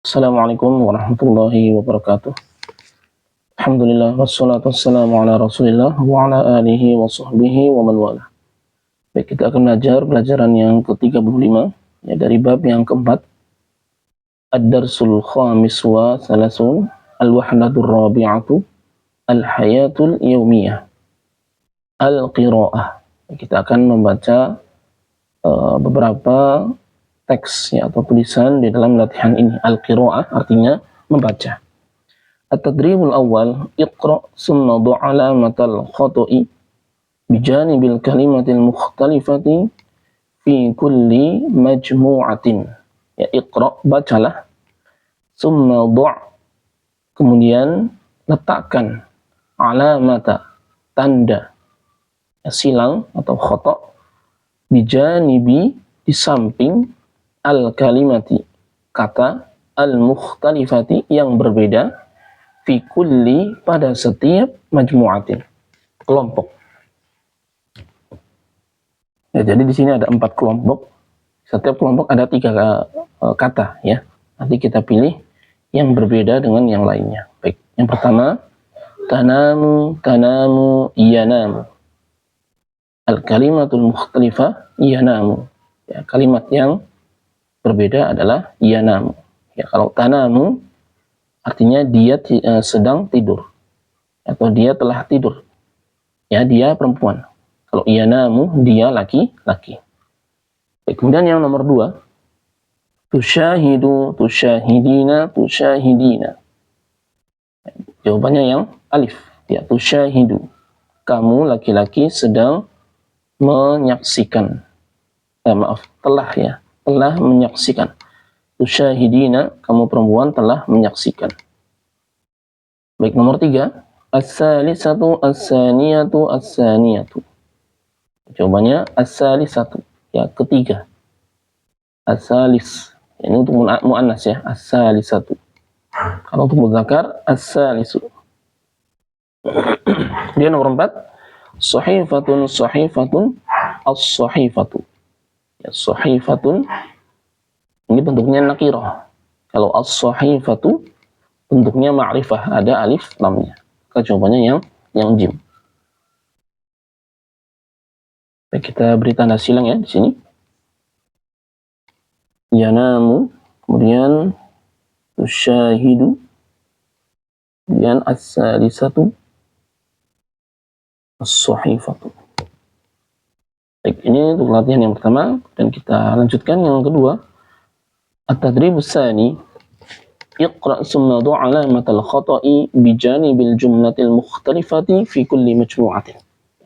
Assalamualaikum warahmatullahi wabarakatuh. Alhamdulillah wassalatu wassalamu ala Rasulillah wa ala alihi wa sahbihi wa man wala. Baik, kita akan belajar pelajaran yang ke-35 ya, dari bab yang keempat. Ad-darsul khamis wa thalathun al-wahdatur rabi'atu al-hayatul yawmiyah al-qira'ah. Kita akan membaca beberapa teks ya, atau tulisan di dalam latihan ini. Al-qira'ah artinya membaca. At-tadribul awal, iqra' summa du' alamatal khata'i bijanibil kalimatil mukhtalifati fi kulli majmu'atin. Ya, iqra', bacalah, summa du', kemudian letakkan, alamata, tanda, ya, silang atau khata', bijanibi, di samping, al-kalimati, kata, al-mukhtalifati, yang berbeda, fi kulli, pada setiap, majmu'atin, kelompok. Ya, jadi di sini ada 4 kelompok. Setiap kelompok ada 3 kata ya. Nanti kita pilih yang berbeda dengan yang lainnya. Baik, yang pertama, tanamu, yanamu. Al-kalimatul mukhtalifah yanamu. Ya, kalimat yang berbeda adalah yanamu. Ya, kalau tanamu artinya dia sedang tidur atau dia telah tidur. Ya, dia perempuan. Kalau yanamu, dia laki-laki. Kemudian yang nomor 2, tusyahidu, tusyahidina, tusyahidina. Jawabannya yang alif. Ya, tusyahidu. Kamu laki-laki sedang menyaksikan. Telah menyaksikan. Tusyahidina, kamu perempuan telah menyaksikan. Baik, nomor 3, as-salisatu, as-saniyatu, as-saniyatu. Jawabannya as-salisatu, ya, ketiga. As-salis, ini untuk mu'annas ya, as-salisatu. Kalau untuk mudzakar, as-salisu. Dia nomor 4, sahifatun, sahifatun, as-sahifatu. Ya, sahifatun ini bentuknya nakirah. Kalau as-sahifatu bentuknya ma'rifah, ada alif lamnya. Jawabannya yang jim. Baik, kita beri tanda silang ya di sini. Yanamu, kemudian tusyahidu, kemudian as-salisatu, as-sahifatu. Baik, ini untuk latihan yang pertama, dan kita lanjutkan yang kedua. At-tadribus tsani, iqra' summa du' alamatal khata'i bijanibil jumlatil mukhtalifati fi kulli majmu'atin.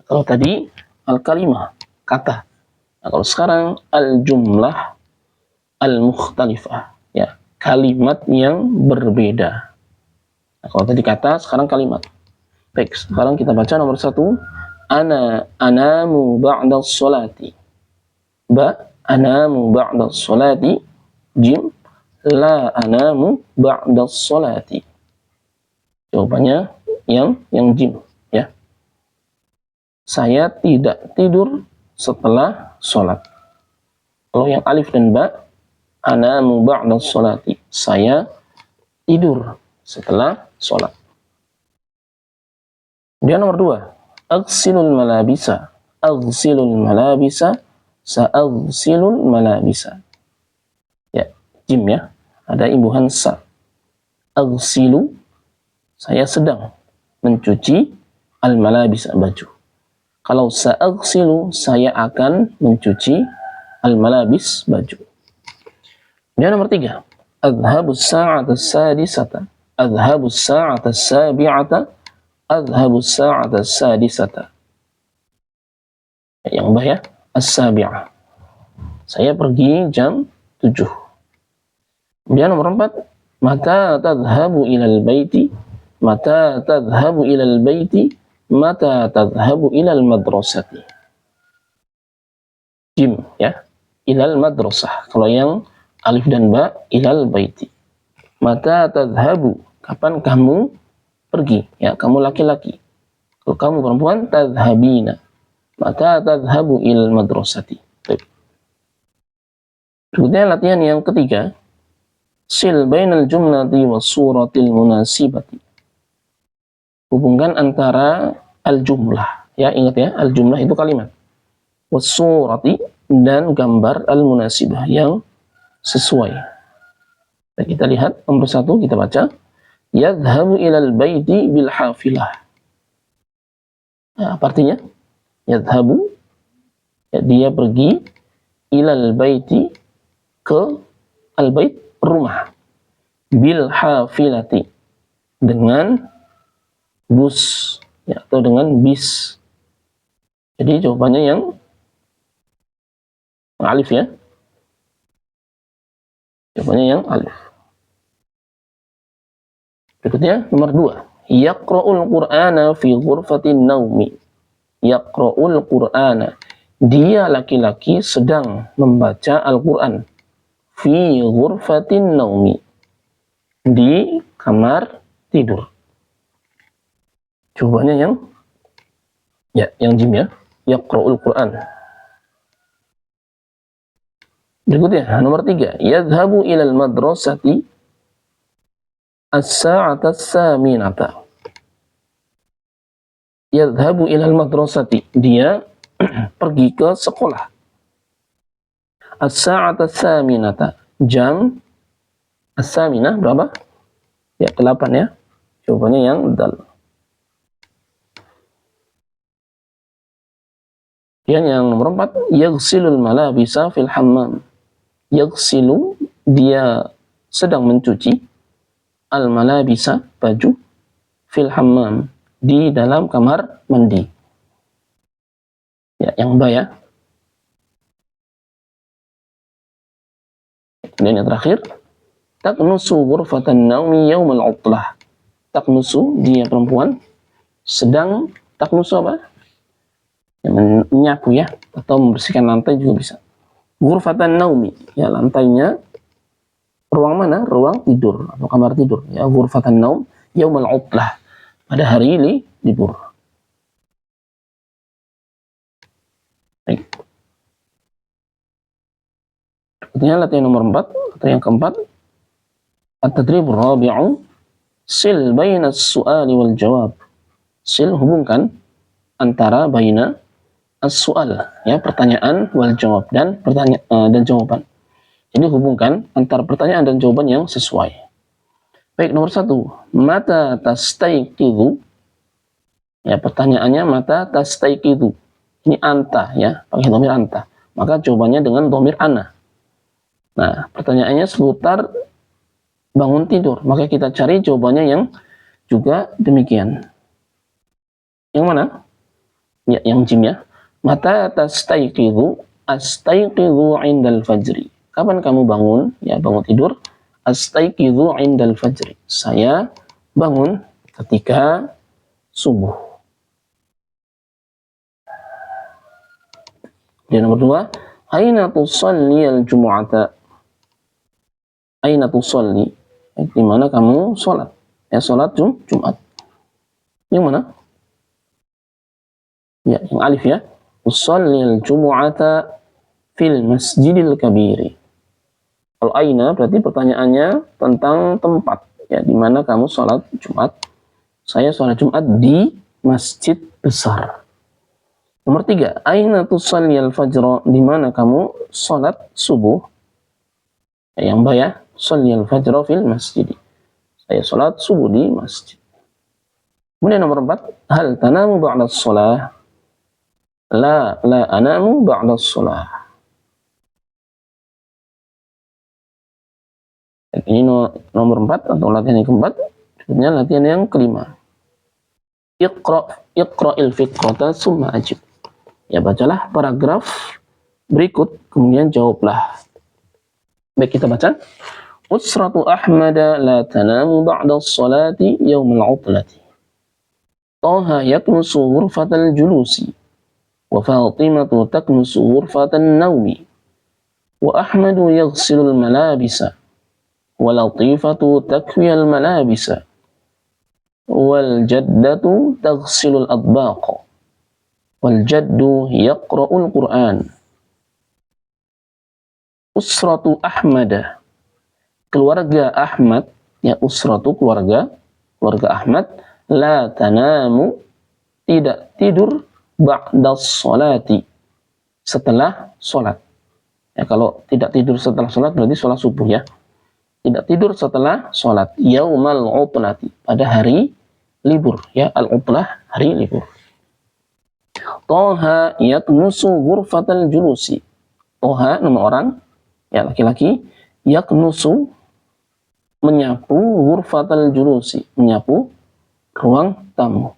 Kalau tadi al-kalimah, kata. Nah, kalau sekarang al-jumlah al-mukhtalifah, ya, kalimat yang berbeda. Nah, kalau tadi kata, sekarang kalimat. Baik, sekarang kita baca nomor 1. Anamu ba'da sholati. Anamu ba'da sholati. Jim, la anamu ba'da sholati. Jawabannya yang jim ya. Saya tidak tidur setelah sholat. Kalau yang alif dan ba, anamu ba'da sholati, saya tidur setelah sholat. Kemudian nomor 2, aghsilul malabisa, aghsilul malabisa, sa'aghsilul malabisa. Ya, jim ya, ada imbuhan sa. Aghsilu, saya sedang mencuci, al-malabisa, baju. Kalau sa'aghsilu, saya akan mencuci, al-malabis, baju. Dan nomor 3, adhabus sa'ata sadisata, adhabus sa'ata sabi'ata, adhabus sa'ata sadisata. Yang bah ya, as-sabi'ah. Saya pergi jam 7. Kemudian nomor 4, mata tadhhabu ilal baiti, mata tadhhabu ilal baiti, mata tadhhabu ilal madrasati. Jim ya, ilal madrasah. Kalau yang alif dan ba, ilal baiti. Mata tadhhabu, kapan kamu pergi, ya, kamu laki-laki. Kalau kamu perempuan, tadhhabina, mata tadhhabu ilal madrasati. Berikutnya latihan yang ketiga. sil bainal jumlati was suratil munasibati. Hubungkan antara al-jumlah. Ya, ingat ya, al-jumlah itu kalimat. Was surati, dan gambar al-munasibah yang sesuai. Nah, kita lihat nomor 1, kita baca. Yadhhabu ilal baiti bil hafilah. Nah, apa artinya? Yadhhabu, ya, dia pergi ilal baiti, ke al-bait, rumah, bil hafilati, dengan bus, ya, atau dengan bis. Jadi jawabannya yang alif, ya. Jawabannya yang alif. Berikutnya nomor 2. Yaqra'ul Qur'ana fi ghurfatin naumi. Yaqra'ul Qur'ana. Dia laki-laki sedang membaca Al-Qur'an. Fi ghurfatin naumi. Di kamar tidur. Jawabannya yang jim, ya. Yaqra'ul Qur'an. Berikutnya nomor 3. Yadhhabu ilal madrasati as-sa'ata as-saminata. Yadhhabu ilal madrasati. Dia pergi ke sekolah. As-sa'ata as-saminata. Jam as-saminah berapa? Ya, 8, ya. Jawabannya yang dal. Yang nomor 4. Yaghsilul malabisa fil hammam. Yaghsilu, dia sedang mencuci, al-malabisa, baju, fil hammam, di dalam kamar mandi. Ya, yang ba, ya. Kemudian yang terakhir, taknusu ghurfatan naumi yaumal utlah. Taknusu, dia perempuan, sedang, taknusu apa? Ya, menyapu, ya, atau membersihkan lantai juga bisa. Ghurfatan naumi, ya, lantainya, ruang mana? Ruang tidur atau kamar tidur, ya. Ghurfatan naum yaumal utlah, pada hari libur. Baik. Berikutnya latihan nomor 4 atau yang keempat. At-tadribur rabi'u, sil baina as-su'ali wal jawab. Sil, hubungkan antara baina as-su'al, ya, pertanyaan, wal jawab, dan dan jawaban. Jadi hubungkan antara pertanyaan dan jawaban yang sesuai. Baik, nomor 1. Mata tastaiqidhu. Ya, pertanyaannya mata tastaiqidhu. Ini anta, ya, pakai dhamir anta. Maka jawabannya dengan dhamir ana. Nah, pertanyaannya seputar bangun tidur. Maka kita cari jawabannya yang juga demikian. Yang mana? Ya, yang jim, ya. Mata tastaiqidhu, astaiqidhu indal fajri. Kapan kamu bangun? Ya, bangun tidur. Astaiqidhu indal fajri. Saya bangun ketika subuh. Dan nomor 2, aina tusalli al-jumu'ata. Aina tusalli, di mana kamu sholat? Ya, sholat Jumat. Yang mana? Ya, yang alif, ya. Tusalli al-jumu'ata fil masjidil kabiri. Kalau aina berarti pertanyaannya tentang tempat, ya, di mana kamu sholat Jumat. Saya sholat Jumat di masjid besar. Nomor 3, aina tusalli al-fajr, di mana kamu sholat subuh? Ya, yang ba, ya. Tusalli al-fajr fil masjid. Saya sholat subuh di masjid. Kemudian nomor 4, hal tanamu ba'da shalah? La anamu ba'da shalah. Ini nomor 4 atau latihan yang keempat. Berikutnya latihan yang kelima. Iqra'il fiqrata summa ajib. Ya, bacalah paragraf berikut, kemudian jawablah. Baik, kita baca. Usratu Ahmada la tanamu ba'da salati yawmal utlati. Taha yaknusu ghurfatal julusi. Wa Fatimatu taknusu ghurfatan nawmi. Wa Ahmadu yaghsilul malabisa. Wa Latifatu takwiyal malabisa. Wal jaddatu taghsilul adbaqa. Wal jaddu yaqra'ul Qur'an. Usratu Ahmada. keluarga Ahmad, ya usratu keluarga Ahmad, la tanamu, tidak tidur ba'da sholati, setelah sholat. Ya, kalau tidak tidur setelah sholat berarti sholat subuh ya. Tidak tidur setelah sholat. Yaumal utlati, pada hari libur ya, al-utlah hari libur. Toha yaknusu ghurfatal julusi. Toha nama orang ya, laki-laki, yaknusu menyapu ghurfatal julusi, menyapu ruang tamu.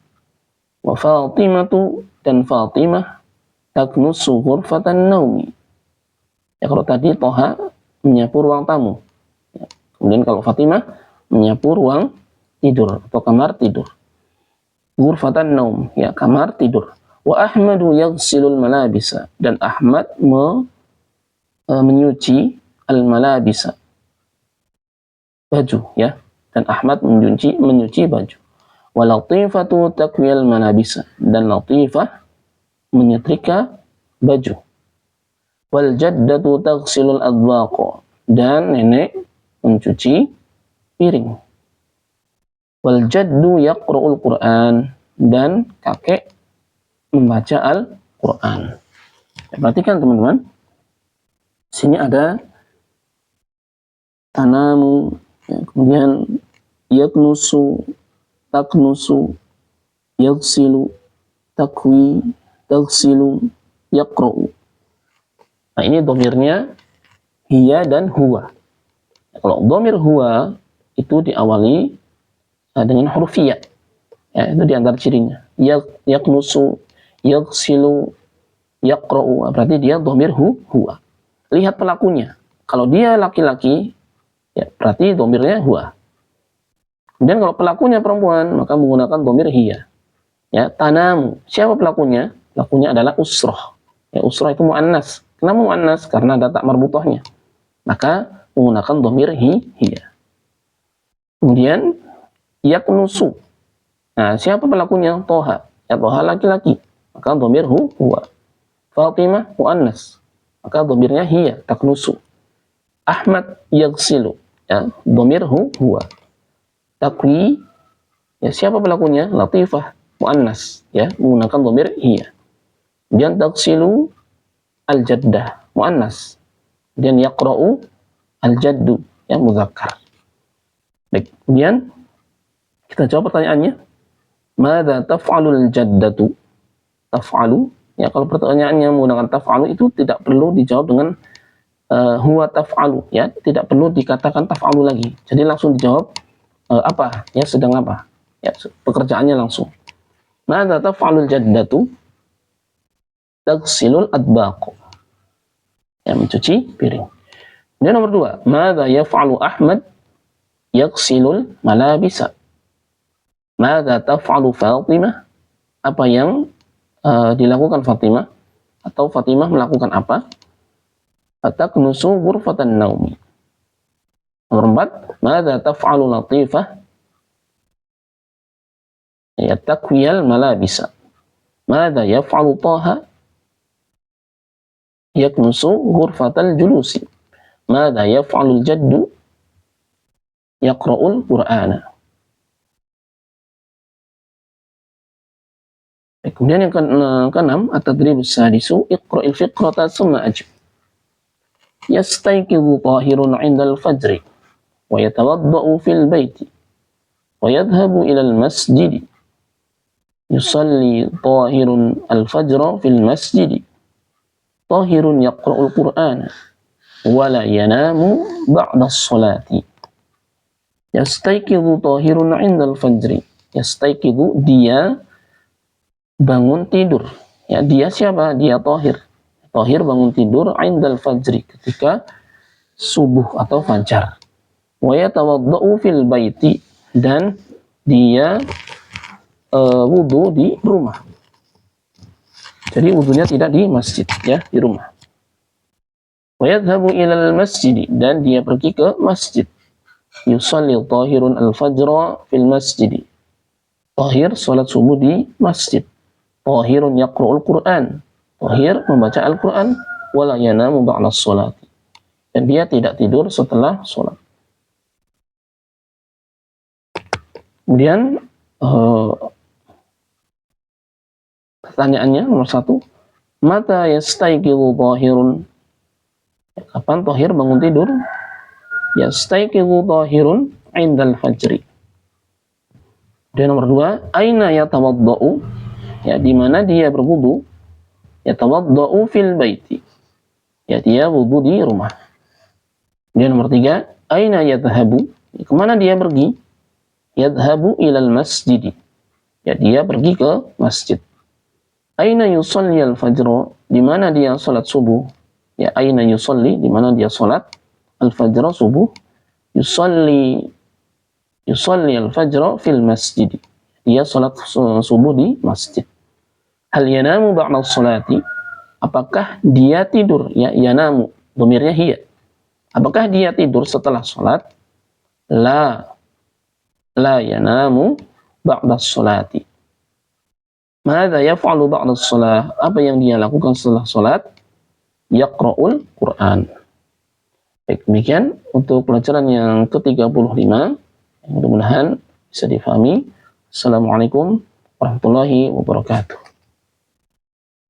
Wa Fatimatu, dan Fatimah, taknusu ghurfatan naumi. Ya, kalau tadi Toha menyapu ruang tamu. Ya, kemudian kalau Fatimah menyapu ruang tidur atau kamar tidur. Ghurfatan naum, ya kamar tidur. Wa Ahmadu yaghsilul malabisa, dan Ahmad menyuci al-malabisa, baju ya, dan Ahmad menyuci baju. Wa Latifatu takwiyal malabisa, dan Latifah menyetrika baju. Wal jaddatu taghsilul adwaqa, dan nenek mencuci piring. Wal jaddu yaqra'ul Qur'an, dan kakek membaca Al-Qur'an. Ya, perhatikan teman-teman. Sini ada tanamu, ya, kemudian yaknusu, taknusu, yaghsilu, takwi, taghsilu, yaqra'u. Nah, ini domirnya hiya dan huwa. Kalau domir huwa itu diawali dengan huruf ya. Ya, itu diantara cirinya. Yaknusu, yaghsilu, yaqra'u. Berarti dia domir huwa. Lihat pelakunya. Kalau dia laki-laki, ya berarti domirnya huwa. Kemudian kalau pelakunya perempuan, maka menggunakan domir hiya. Ya, tanamu. Siapa pelakunya? Pelakunya adalah usroh. Ya, usroh itu mu'annas. Kenapa mu'annas? Karena ada tak marbutohnya. Maka menggunakan domir hiya. Kemudian yaknusu. Nah, siapa pelakunya? Toha. Ya, Toha laki-laki. Maka domir huwa. Fatimah mu'annas. Maka domirnya hiya, taknusu. Ahmad yaghsilu. Ya, domir huwa. Takwi. Ya, siapa pelakunya? Latifah mu'annas. Ya, menggunakan domir hiya. Kemudian taghsilu al-jaddah mu'annas. Kemudian yaqra'u al-jaddu, ya muzakkar. Baik, kemudian kita jawab pertanyaannya. Madza taf'alul jaddatu? Taf'alu, ya kalau pertanyaannya menggunakan taf'alu itu tidak perlu dijawab dengan huwa taf'alu, ya tidak perlu dikatakan taf'alu lagi. Jadi langsung dijawab apa? Ya sedang apa? Ya pekerjaannya langsung. Madza taf'alul jaddatu? Taghsilul adbaq. Ya mencuci piring. Dan nomor 2, madza yaf'alu Ahmad? Yaghsilul malabisa. Madza taf'alu Fatimah? Apa yang dilakukan Fatimah? Atau Fatimah melakukan apa? Taknusu ghurfatan naumi. Nomor 4, madza taf'alu Latifah? Ya takwiyal malabisa. Madza yaf'alu Taha? Yaknusu ghurfatal julusi. Madza yaf'alu al-jaddu? Yaqra'ul Qur'ana. Kemudian yang keenam, at-tadribus sadisu, iqra'il fiqrata tsumma ajib. Yastayqizu tahirun 'inda al-fajri wa yatawadda'u fil baiti wa yadhhabu ila al-masjid. Yusalli tahirun al-fajra fil masjid. Tahirun yaqra'ul Qur'ana wa la yanamu ba'da as-salati. Yastayqizu tahirun 'inda al-fajri. Yastayqizu, dia bangun tidur. Ya, dia siapa? Dia Tahir. Tahir bangun tidur 'indal fajri, ketika subuh atau fajar. Wa yatawadda'u fil baiti, dan dia wudu di rumah. Jadi wudunya tidak di masjid, ya, di rumah. Wa yadhhabu ilal masjid, dan dia pergi ke masjid. Yusalli Tahirun al-fajra fil masjid. Tahir salat subuh di masjid. Tahirun yaqra'ul Qur'an. Tahir membaca Al-Qur'an. Wala yanamu ba'da sholati. Dan dia tidak tidur setelah sholat. Kemudian pertanyaannya nomor 1, mata yastayqizu dhahirun? Kapan Tahir bangun tidur? Yastayqizu dhahirun indal fajri. Dan nomor 2, aina yatawaddau? Ya, di mana dia berwudu? Yatawaddau fil baiti. Ya, dia wudu di rumah. Dan nomor 3, aina yadhhabu? Ya, kemana dia pergi? Yadhhabu ilal masjid. Ya, dia pergi ke masjid. Aina yusalli al-fajr? Di mana dia salat subuh? Ya, aina yusalli? Di mana dia salat al-fajr subuh? Yusalli al-fajr fil masjid. Dia salat subuh di masjid. Hal yanamu ba'da salati? Apakah dia tidur? Ya, yanamu, dhamirnya hiya. Apakah dia tidur setelah salat? La yanamu ba'da salati. Madza yaf'alu ba'da salat? Apa yang dia lakukan setelah salat? Yaqra'ul Qur'an. Baik, demikian untuk pelajaran yang ke-35. Mudah-mudahan bisa difahami. Assalamualaikum warahmatullahi wabarakatuh.